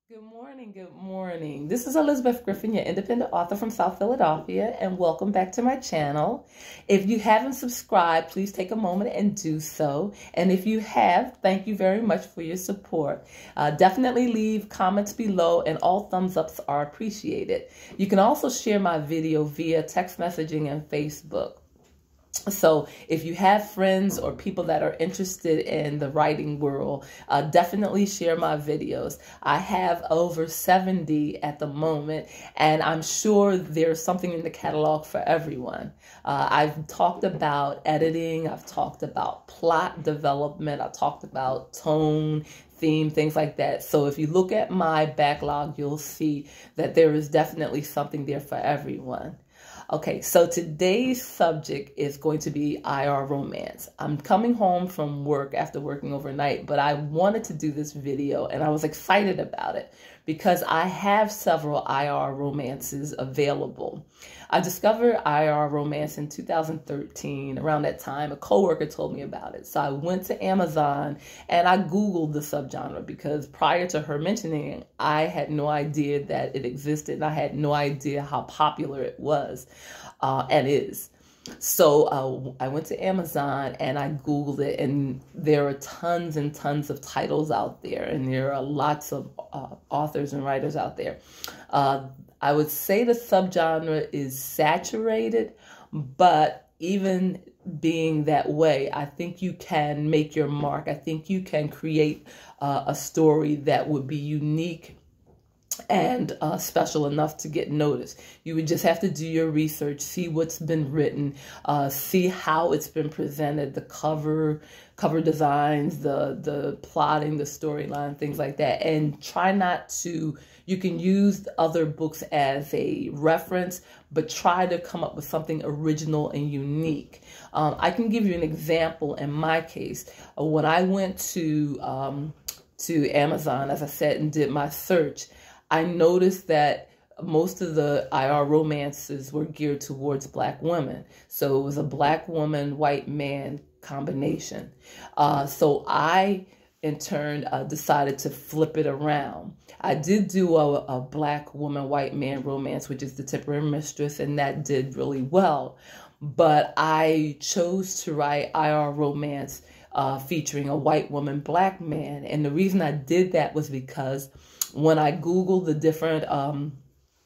Good morning. Good morning. This is Elizabeth Griffin, your independent author from South Philadelphia, and welcome back to my channel. If you haven't subscribed, please take a moment and do so. And if you have, thank you very much for your support. Definitely leave comments below, and all thumbs ups are appreciated. You can also share my video via text messaging and Facebook. So if you have friends or people that are interested in the writing world, definitely share my videos. I have over 70 at the moment, and I'm sure there's something in the catalog for everyone. I've talked about editing, I've talked about plot development, I've talked about tone, theme, things like that. So if you look at my backlog, you'll see that there is definitely something there for everyone. Okay, so today's subject is going to be IR romance. I'm coming home from work after working overnight, but I wanted to do this video and I was excited about it because I have several IR romances available. I discovered IR romance in 2013. Around that time, a coworker told me about it. So I went to Amazon and I Googled the subgenre because prior to her mentioning it, I had no idea that it existed and I had no idea how popular it was and is. So I went to Amazon and I Googled it, and there are tons and tons of titles out there, and there are lots of authors and writers out there. I would say the subgenre is saturated, but even being that way, I think you can make your mark. I think you can create a story that would be unique and special enough to get noticed. You would just have to do your research, see what's been written, see how it's been presented, the cover designs, the plotting, the storyline, things like that, and try not to. You can use other books as a reference, but try to come up with something original and unique. I can give you an example in my case. When I went to Amazon, as I said, and did my search, I noticed that most of the IR romances were geared towards Black women. So it was a Black woman, white man combination. So I, in turn, decided to flip it around. I did do a Black woman, white man romance, which is The Temporary Mistress, and that did really well. But I chose to write IR romance featuring a white woman, Black man. And the reason I did that was because when I Googled the different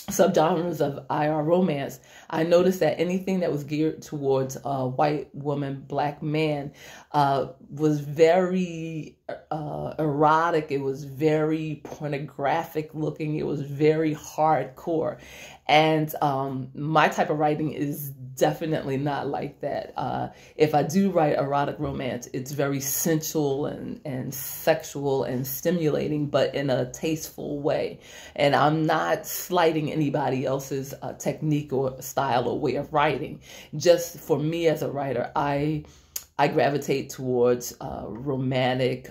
subgenres of IR romance, I noticed that anything that was geared towards a white woman, Black man was very erotic. It was very pornographic looking. It was very hardcore. And my type of writing is definitely not like that. If I do write erotic romance, it's very sensual and sexual and stimulating, but in a tasteful way. And I'm not slighting anybody else's technique or style or way of writing. Just for me as a writer, I gravitate towards romantic,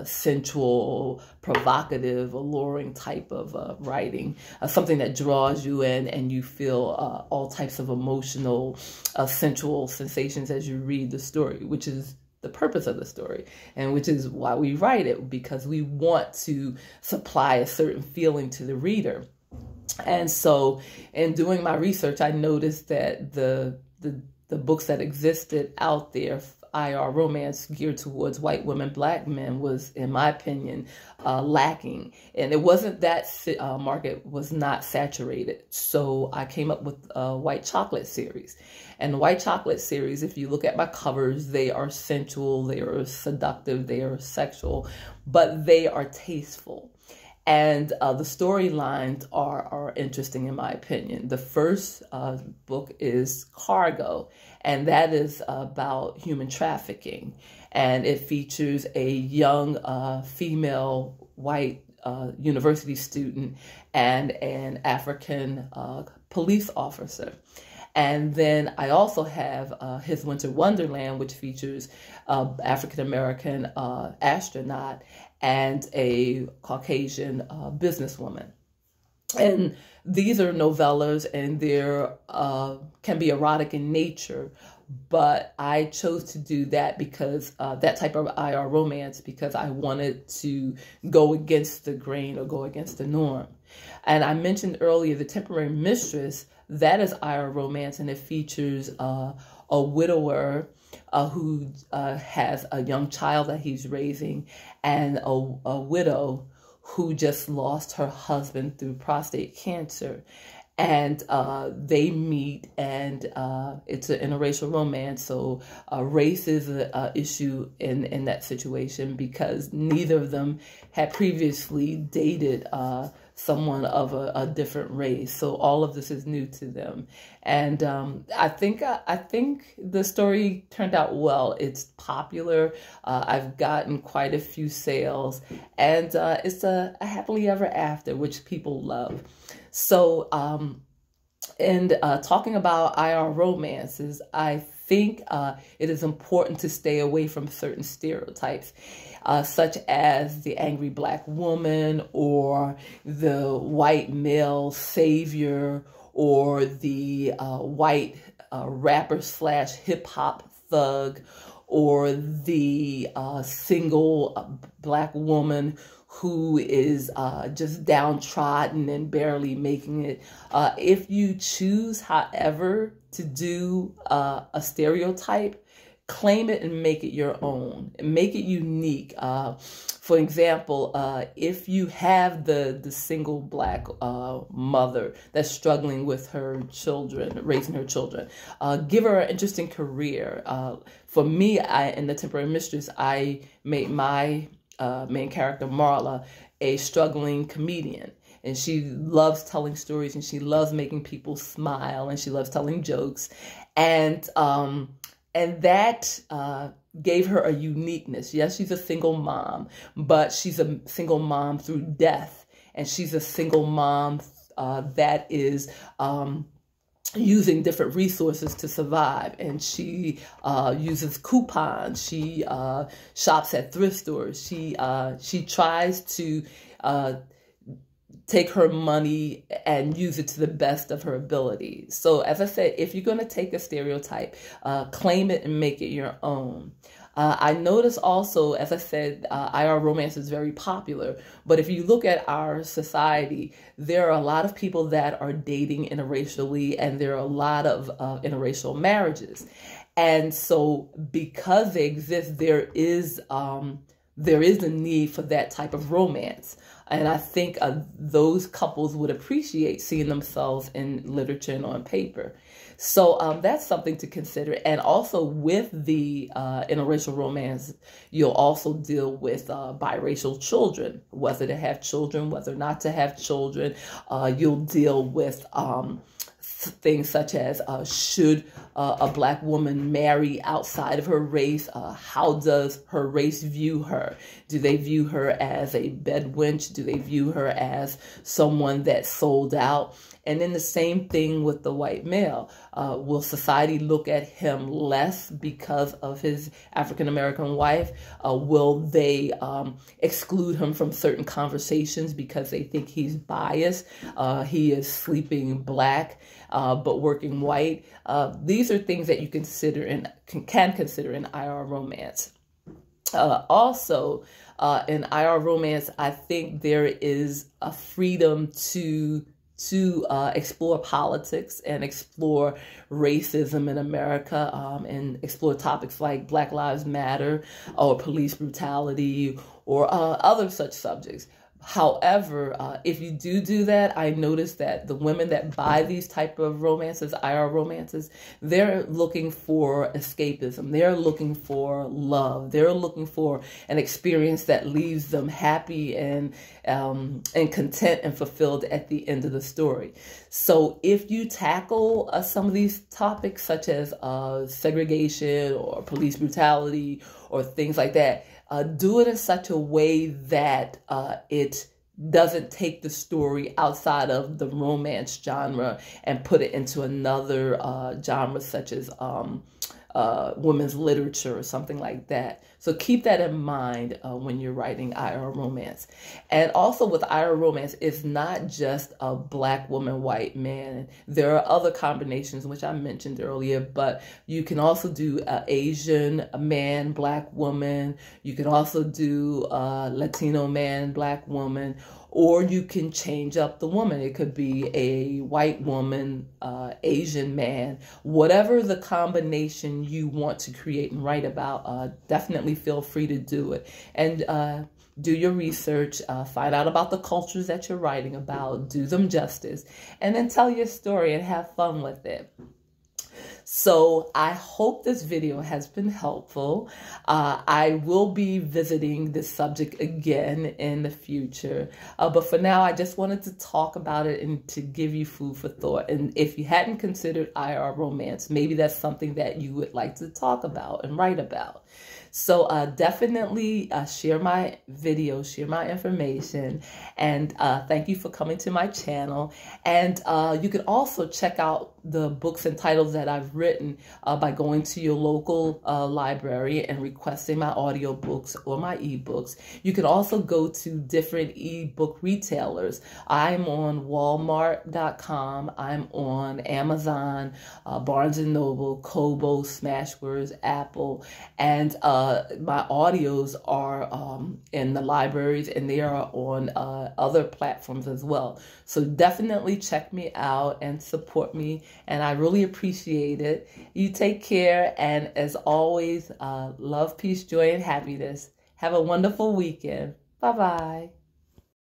sensual, provocative, alluring type of writing, something that draws you in and you feel all types of emotional, sensual sensations as you read the story, which is the purpose of the story, and which is why we write it, because we want to supply a certain feeling to the reader. And so in doing my research, I noticed that the books that existed out there, IR romance geared towards white women, Black men, was, in my opinion, lacking. And it wasn't that market was not saturated. So I came up with a White Chocolate series. And the White Chocolate series, if you look at my covers, they are sensual, they are seductive, they are sexual, but they are tasteful. And the storylines are interesting, in my opinion. The first book is Cargo, and that is about human trafficking. And it features a young female white university student and an African police officer. And then I also have His Winter Wonderland, which features African-American astronaut and a Caucasian businesswoman. And these are novellas, and they can be erotic in nature, but I chose to do that because that type of IR romance, because I wanted to go against the grain or go against the norm. And I mentioned earlier The Temporary Mistress. That is IR romance, and it features a widower who has a young child that he's raising, and a widow who just lost her husband through prostate cancer. And they meet, and it's an interracial romance. So race is an issue in that situation, because neither of them had previously dated someone of a different race. So all of this is new to them. And I think the story turned out well. It's popular. I've gotten quite a few sales, and it's a happily ever after, which people love. So, talking about IR romances, I think it is important to stay away from certain stereotypes, such as the angry Black woman, or the white male savior, or the white rapper / hip hop thug, or the single Black woman who is just downtrodden and barely making it. If you choose, however, to do a stereotype, claim it and make it your own, and make it unique. For example, if you have the single Black mother that's struggling with her children, raising her children, give her an interesting career. For me, in The Temporary Mistress, I made my main character, Marla, a struggling comedian. And she loves telling stories, and she loves making people smile, and she loves telling jokes. And that gave her a uniqueness. Yes, she's a single mom, but she's a single mom through death. And she's a single mom that is using different resources to survive. And she uses coupons. She shops at thrift stores. She tries to take her money and use it to the best of her ability. So as I said, if you're going to take a stereotype, claim it and make it your own. I notice also, as I said, IR romance is very popular. But if you look at our society, there are a lot of people that are dating interracially, and there are a lot of interracial marriages. And so because they exist, there is a need for that type of romance. And I think those couples would appreciate seeing themselves in literature and on paper. So that's something to consider. And also with the interracial romance, you'll also deal with biracial children, whether to have children, whether not to have children. You'll deal with things such as should a Black woman marry outside of her race? How does her race view her? Do they view her as a bedwench? Do they view her as someone that's sold out? And then the same thing with the white male. Will society look at him less because of his African-American wife? Will they exclude him from certain conversations because they think he's biased? He is sleeping Black, but working white. These are things that you consider and can consider in IR romance. Also, in IR romance, I think there is a freedom to explore politics and explore racism in America, and explore topics like Black Lives Matter or police brutality or other such subjects. However, if you do that, I notice that the women that buy these type of romances, IR romances, they're looking for escapism. They're looking for love. They're looking for an experience that leaves them happy and content and fulfilled at the end of the story. So if you tackle some of these topics, such as segregation or police brutality or things like that, do it in such a way that it doesn't take the story outside of the romance genre and put it into another genre, such as women's literature or something like that. So keep that in mind when you're writing IR romance. And also with IR romance, it's not just a black woman, white man. There are other combinations, which I mentioned earlier, but you can also do Asian man, black woman. You can also do Latino man, black woman, or you can change up the woman. It could be a white woman, Asian man, whatever the combination you want to create and write about, definitely feel free to do it. And do your research, find out about the cultures that you're writing about, do them justice, and then tell your story and have fun with it. So I hope this video has been helpful. I will be visiting this subject again in the future. But for now, I just wanted to talk about it and to give you food for thought. And if you hadn't considered IR romance, maybe that's something that you would like to talk about and write about. So definitely share my video, share my information, and thank you for coming to my channel. And you can also check out the books and titles that I've written by going to your local library and requesting my audiobooks or my ebooks. You can also go to different ebook retailers. I'm on Walmart.com. I'm on Amazon, Barnes & Noble, Kobo, Smashwords, Apple, and my audios are in the libraries, and they are on other platforms as well. So definitely check me out and support me, and I really appreciate it. You take care, and as always, love, peace, joy, and happiness. Have a wonderful weekend. Bye-bye.